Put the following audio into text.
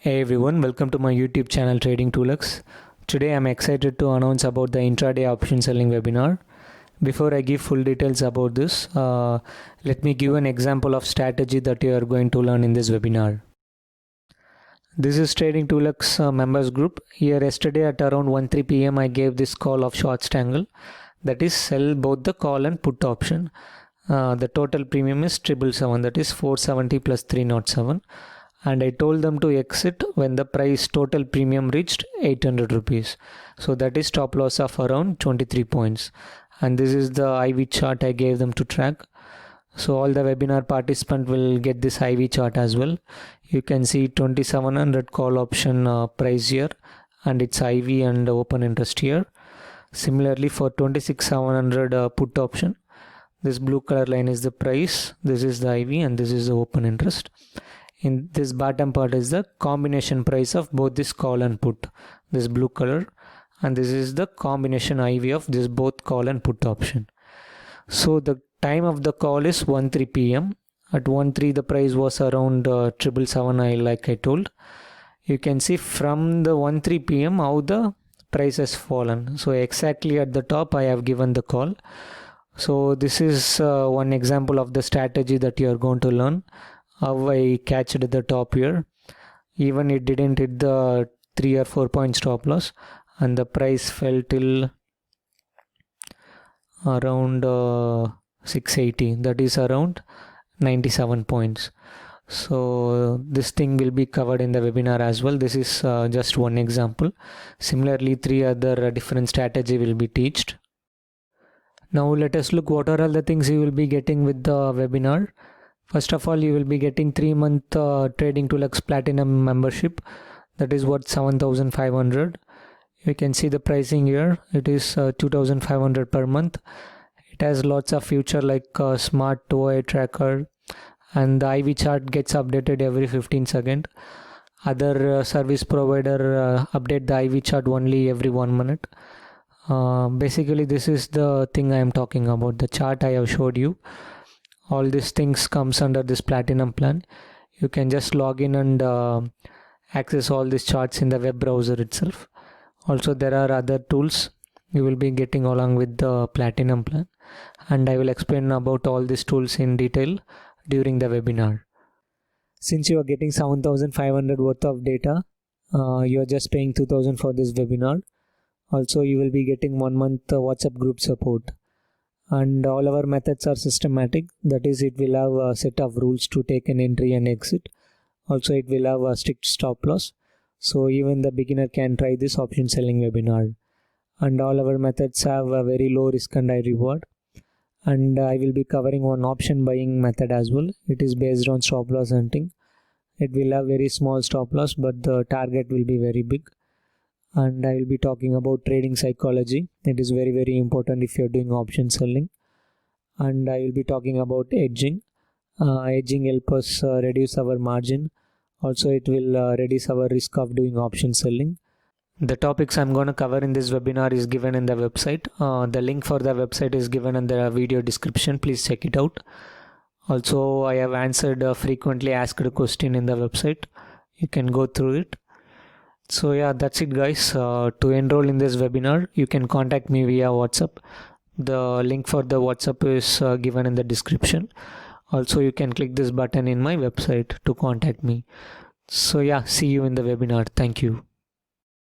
Hey everyone, welcome to my YouTube channel Trading 2Lux. Today I'm excited to announce about the intraday option selling webinar. Before I give full details about this, let me give an example of strategy that you are going to learn in this webinar. This is Trading 2Lux members group. Here yesterday at around 1:03 PM I gave this call of short strangle, that is sell both the call and put option. The total premium is 777, that is 470 plus 307. And I told them to exit when the price total premium reached 800 rupees. So that is stop loss of around 23 points. And this is the IV chart I gave them to track. So all the webinar participants will get this IV chart as well. You can see 2700 call option price here, and it's IV and open interest here. Similarly for 26700 put option, this blue color line is the price, this is the IV, and this is the open interest. In this bottom part is the combination price of both this call and put, this blue color, and this is the combination IV of this both call and put option. So the time of the call is 1:03 PM. At 1:03 the price was around 777, like I told. You can see from the 1:03 PM how the price has fallen. So exactly at the top I have given the call. So this is one example of the strategy that you are going to learn. How I catched at the top here. Even it didn't hit the 3 or 4 point stop loss, and the price fell till around 680, that is around 97 points. So this thing will be covered in the webinar as well. This is just one example. Similarly 3 other different strategy will be taught. Now let us look what are all the things you will be getting with the webinar. First of all, you will be getting 3-month Trading 2Lux Platinum membership. That is worth 7,500. You can see the pricing here. It is 2,500 per month. It has lots of feature like smart OI tracker, and the IV chart gets updated every 15 seconds. Other service provider update the IV chart only every 1 minute. Basically, this is the thing I am talking about. The chart I have showed you. All these things comes under this platinum plan. You can just log in and access all these charts in the web browser itself. Also there are other tools you will be getting along with the platinum plan, and I will explain about all these tools in detail during the webinar. Since you are getting 7,500 worth of data, you are just paying 2,000 for this webinar. Also you will be getting 1 month WhatsApp group support. And all our methods are systematic, that is it will have a set of rules to take an entry and exit. Also it will have a strict stop loss, so even the beginner can try this option selling webinar. And all our methods have a very low risk and high reward. And I will be covering one option buying method as well. It is based on stop loss hunting. It will have very small stop loss, but the target will be very big. And I will be talking about trading psychology. It is very important if you are doing option selling. And I will be talking about hedging. Hedging helps us reduce our margin. Also it will reduce our risk of doing option selling. The topics I'm going to cover in this webinar is given in the website. The link for the website is given in the video description. Please check it out. Also I have answered a frequently asked question in the website. You can go through it. So yeah, that's it guys. To enroll in this webinar, you can contact me via WhatsApp. The link for the WhatsApp is given in the description. Also you can click this button in my website to contact me. So yeah, see you in the webinar. Thank you.